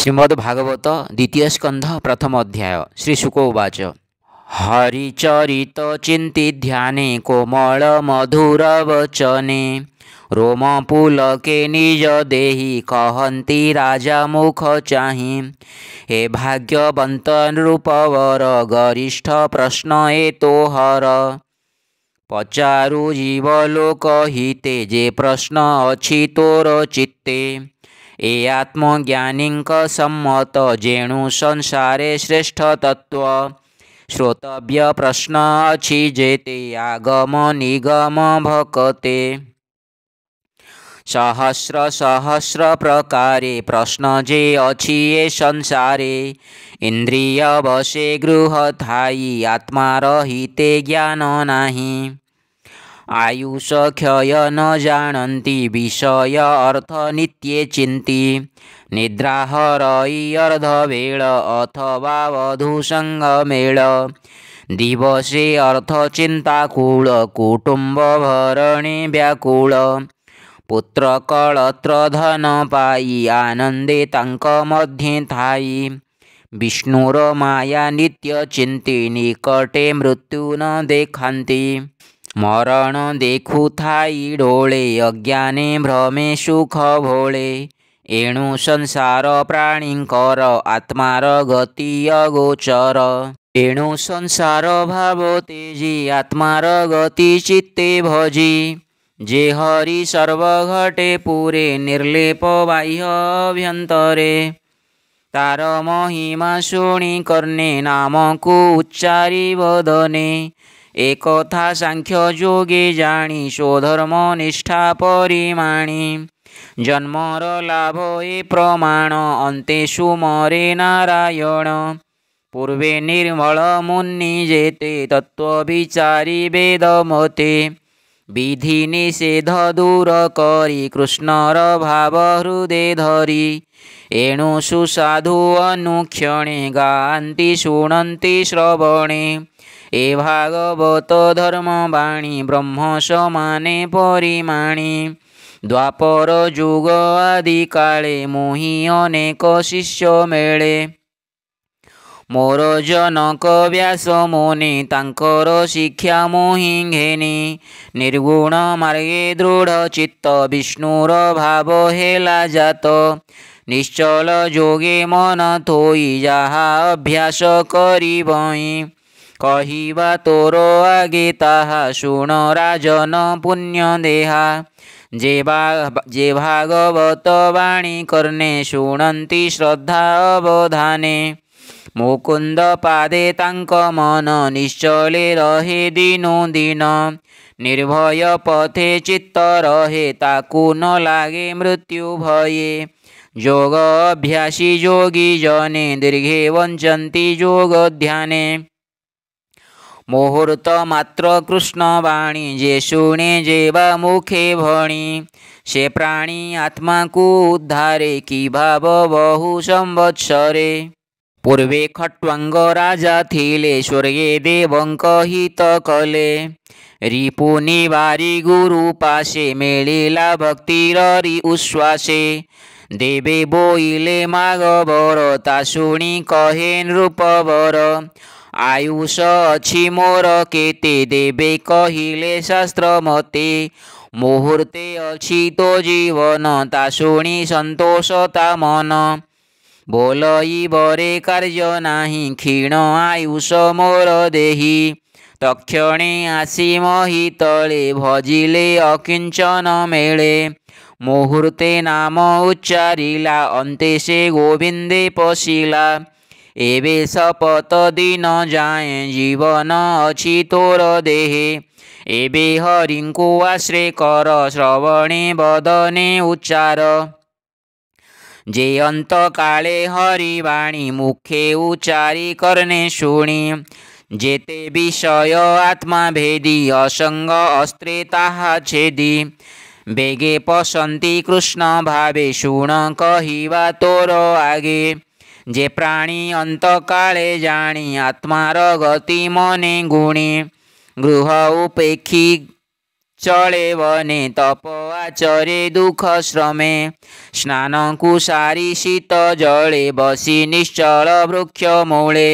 श्रीमद्भागवत द्वितीय स्कंध प्रथम अध्याय श्री शुक उवाच हरिचरित चिंति ध्याने कोमल मधुर वचने रोमपुलके निज देहि कहन्ति राजा मुख चाहि। हे भाग्यवंत नृपवर गरिष्ठ प्रश्न ए तोहर पचारु जीवलोक हिते जे प्रश्न अछि तोर चित्ते। ए आत्मज्ञानीक सम्मत जेणु संसारे श्रेष्ठ तत्व श्रोतव्य प्रश्न अछि जेते आगम निगम भकते। सहस्र सहस्र प्रकारे प्रश्न जे अछि ए संसारे इंद्रिय वशे गृह थाई आत्मा रहिते ज्ञान नाही। आयुष क्षय न जानन्ति विषय अर्थ नित्ये चिंती निद्राहरई अर्धवेळ अथवा वधुसंग मेळ दिवसे अर्थ चिंताकूल कुटुंब भरणे व्याकुल पुत्र कळत्र धन पाई आनंदे तांक मध्ये थाई। विष्णुर माया नित्य चिंती निकटे मृत्यु न देखांती मरण देखु थाई डोळे अज्ञाने भ्रमे सुख भोळे। एणु संसार प्राणींकर आत्मार गति अगोचर एणु संसार भाव तेजी आत्मार गति चित्ते भजी। जे हरि सर्व घटे पुरे निर्लेप बाह्य अभ्यंतरे तार महिमा शुणी कर्णे नामकु उच्चारी वदने। एकथा सांख्य जोगे जाणी स्वधर्म निष्ठा परिमाणी जन्मर लाभ ए प्रमाण अन्ते सुमरे नारायण। पूर्वे निर्मल मुनि जेते तत्व विचारी वेद मते विधि निषेध दूर करी कृष्णर भाव हृदय धरी। एणु सुसाधु अनुक्षणे गान्ति शुणन्ति श्रवणे ए भागवत धर्म वाणी ब्रह्म समाने परिमाणी। द्वापर जुग आदि काले मोहि अनेक शिष्य मेले मोर जनक व्यास मुनि तांकर शिक्षा मोहि घेनी। निर्गुण मार्गे दृढ़ चित्त विष्णुर भाव हेला जात निश्चल जोगे मन थोई जहा अभ्यास करिबई। कहिबा तोर आगे ताहा शुण राजन पुण्य देहा जे भागवत वाणी कर्णे शुणन्ति श्रद्धा अवधाने। मुकुंद पादे तांक मन निश्चले रहे दिनो दिन निर्भय पथे चित्त रहे ताकू न लागे मृत्यु भये। जोग अभ्यासी जोगी जने दीर्घे वंचन्ति जोग ध्याने। मुहूर्त मात्र कृष्ण वाणी जे शुणे जेवा मुखे भणी से प्राणी आत्मा को उद्धारे की भाव बहु संवत्सरे। पूर्वे खट्वांग राजा थिले स्वर्गे देवंक हित कले रिपु निवारी गुरु पाशे मेलिला भक्तिररि उश्वासे। देवे बोइले मागवर ता शुणी कहे नृपवर आयुष अछि मोर केते देवे कहिले शास्त्र मते। मुहूर्ते अछि तो जीवन ता शुणी संतोषता मन बोलई बरे कार्य नाही क्षीण आयुष मोर देहि। तक्षणे आसी मही तले भजिले अकिंचन मेले मुहूर्ते नाम उच्चारिला अन्ते से गोविंदे पशिला। एबे शपथ दिन जाए जीवन अछि तोर देहे एबे हरिंकु आश्रय कर श्रवणे बदने उच्चार। जे अंत काले हरि वाणी मुखे उच्चारी करने शुणी जेते विषय आत्मा भेदी असंग अस्त्रे ताहा छेदी। बेगे पसंती कृष्ण भावे शुण कहिबा तोर आगे जे प्राणी अंत काले जाणी आत्मार गति मने गुणी। गृह उपेक्षी चले वने तप आचरे दुख श्रमे स्नानकु सारी शीत जले बसी निश्चल वृक्ष मूले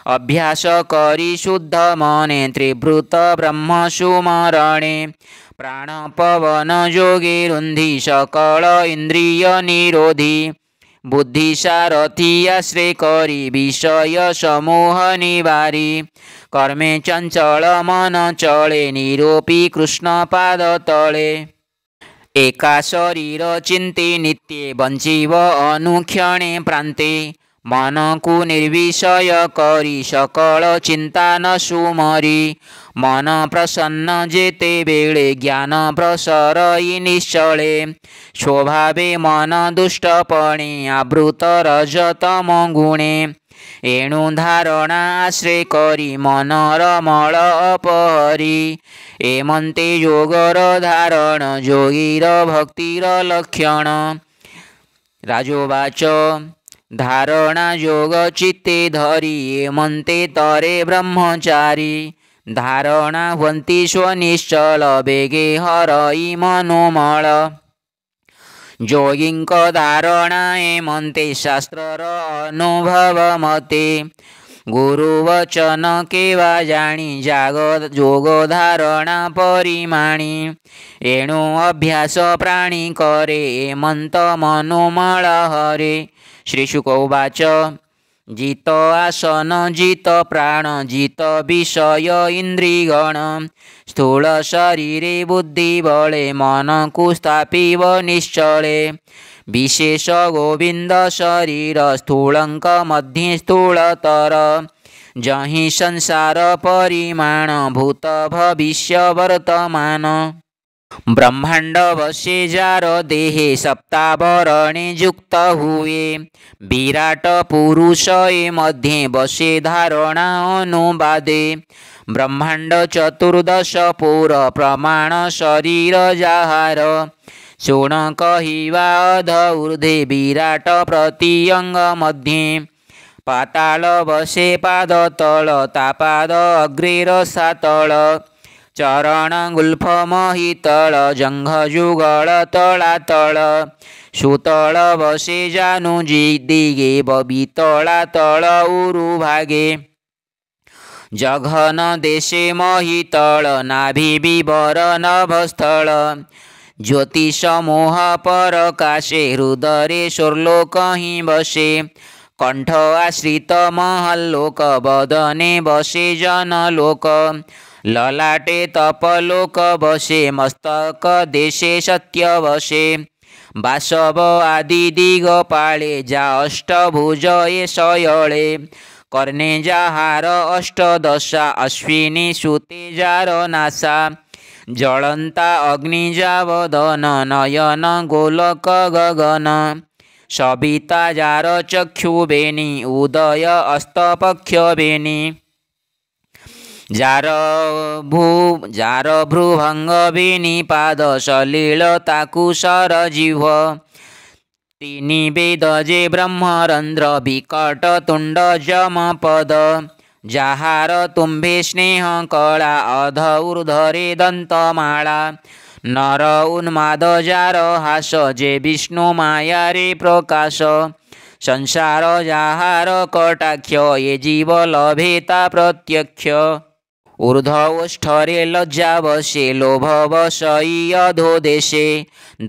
अभ्यास करी शुद्ध मने त्रिभृत ब्रह्म सुमरणे प्राण पवन जोगे रुंधी सकल इंद्रिय निरोधी बुद्धि सारथी आश्रय करी विषय समूह निवारी कर्मे चंचल मन चले निरोपी कृष्ण पाद तले एका शरीर चिंते नित्ये बंचीव अनुक्षणे प्रांते मन को निर्विषय करी सकल चिंता न सुमरी मन प्रसन्न जेते बेले ज्ञान प्रसरई निश्चले स्वभावे मन दुष्टपणे आवृत रजतम गुणे एणु धारणा आश्रय करी मनर मल अपहरी एमंते योगर धारण जोगीर भक्तिर लक्षण राजोवाच धारणा योग चित्ते धरी एमंते तरे ब्रह्मचारी धारणा हन्ति स्वनिश्चल वेगे हरई मनोमल जोगिंक धारणा एमंते शास्त्रर अनुभव मते गुरुवचन केवा जाणी जाग जोग धारणा परिमाणी एणु अभ्यास प्राणी करे एमंत मनोमल हरे। श्री शुक उवाच जित आसन जित प्राण जित विषय इंद्रिगण स्थूल शरीरे बुद्धि बले मन को स्थापिव निश्चले विशेष गोविंद शरीर स्थूलंक मध्य स्थूलतर जहि संसार परिमाण भूत भविष्य वर्तमान ब्रह्मांड वशे जार देहे सप्तावरणे युक्त हुए विराट पुरुष मध्ये बसे धारणा अनुवादे ब्रह्मांड चतुर्दश पुर प्रमाण शरीर जाहार शोण कहिवा अध ऊर्धे विराट प्रतिअंग मध्ये पाताल वशे पाद तल तापाद अग्रे रसातल चरण गुल्फ महितल जंघ जुगल तलातल सुतल वशे जानुजी दिगे बबितला तल उरु भागे जघन देशे महितल नाभि विवर नभस्थल ज्योतिष मोह परकाशे हृदरे स्वर्लोक हि बसे कंठ आश्रित महल्लोक बदने बसे जनलोक ललाटे तपलोक बसे मस्तक देशे सत्य वशे बासव आदि दिगपाळे जा अष्टभुज ये शयळे कर्णे जाहार अष्टदशा अश्विनी सुते जार नासा जळंता अग्निजावदन नयन गोलक गगन सबिता जार चक्षुबेनी उदय अस्तपक्षबेनी जार भ्रुभंग बेनी पाद सलील ताकुशर जीव तीनी वेद जे ब्रह्मरंध्र विकट तुंड जम पद जाहार तुम्भे स्नेह कला अध ऊर्धरे दंतमाला नर उन्माद जार हास जे विष्णु माया रे प्रकाश संसार जाहार कटाक्ष ये जीव लभेता प्रत्यक्ष ऊर्ध्वोष्ठरे लज्जा वशे लोभ वशई अधो देशे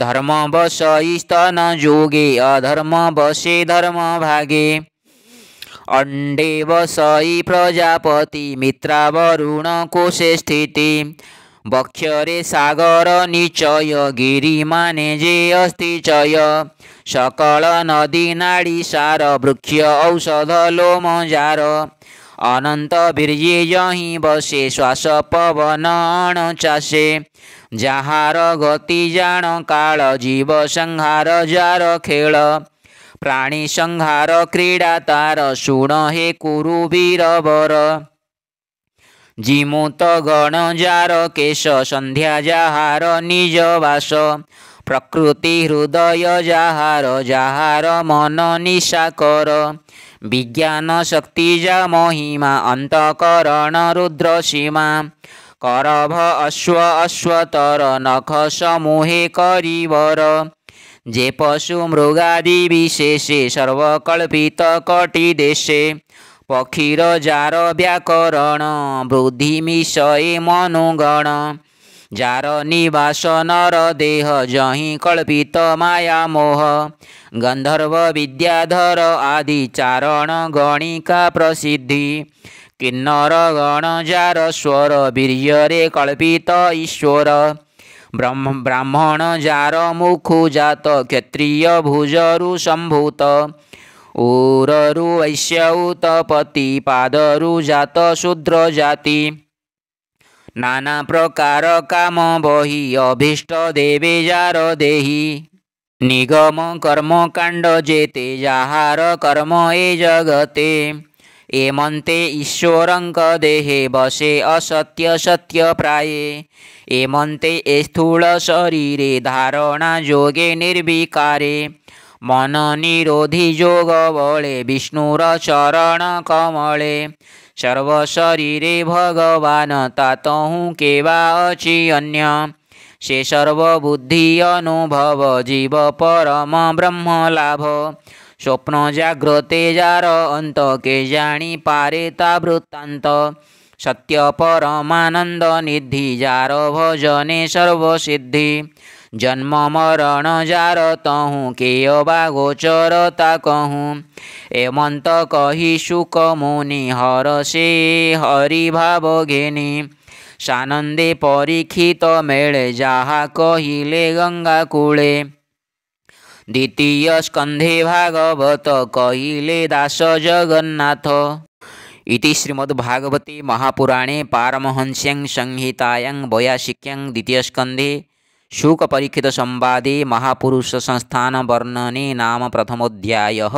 धर्म वशई स्तन जोगे अधर्म वशे धर्म भागे अंडे वशई प्रजापति मित्रा वरुण कोशे स्थिति वक्षरे सागर निचय गिरि माने जे अस्ति चय सकल नदी नाड़ी सार वृक्ष औषध लोम जार अनंत वीर्ये जहि बसे श्वास पवन अणचासे जाहार गति जान काल जीव संहार जार खेल प्राणी संहार क्रीडा तार शुण हे कुरु वीरवर जिमुत गण जार केश संध्या जाहार निज वास प्रकृति हृदय जाहार जाहार मन निशाकर विज्ञान शक्ति जा महिमा अंतकरण रुद्र सीमा करभ अश्व अश्वतर नख समूहे करिवर जे पशु मृगादि विशेषे सर्वकल्पित कटि देशे पक्षीर जार व्याकरण वृद्धि मिशये मनुगण जार निवास नर देह जहि कल्पित माया मोह गंधर्व विद्याधर आदि चारण गणिका प्रसिद्धि किन्नर गण जार स्वर वीर्यरे कल्पित ईश्वर ब्राह्मण जार मुखु जात क्षत्रिय भुजरु संभूत ऊररु वैश्य उत्पत्ति पादरु जात शूद्र जाति नाना प्रकार काम बहि अभीष्ट देवे जार देहि निगम कर्म कांड जेते जाहार कर्म ए जगते एमंते ईश्वरंक देहे बसे असत्य सत्य प्राये एमंते ए स्थूल शरीरे धारणा जोगे निर्विकारे मन निरोधी जोग बले विष्णुर चरण कमले सर्व शरीरे भगवान तातहु केवा अछि अन्य से सर्वबुद्धि अनुभव जीव परम ब्रह्म लाभ स्वप्न जाग्रते जार अंत के जानी पारे ता वृत्तांत सत्य परमानंद निधि जार भजने सर्वसिद्धि जन्म मरण जार तहु के अबा गोचरता कहूँ एमंत कही शुक मुनि हर से हरि भाव घेनी सानंदे परीक्षित मेले जहा कहिले गंगा कूले द्वितीय स्कंधे भागवत कहिले दास जगन्नाथ इति श्रीमद्भागवते महापुराणे पारमहंस्यां संहितायां 82 द्वितीयस्कन्धे शुक परीक्षित संवादे महापुरुष संस्थान वर्णने नाम प्रथमोऽध्यायः।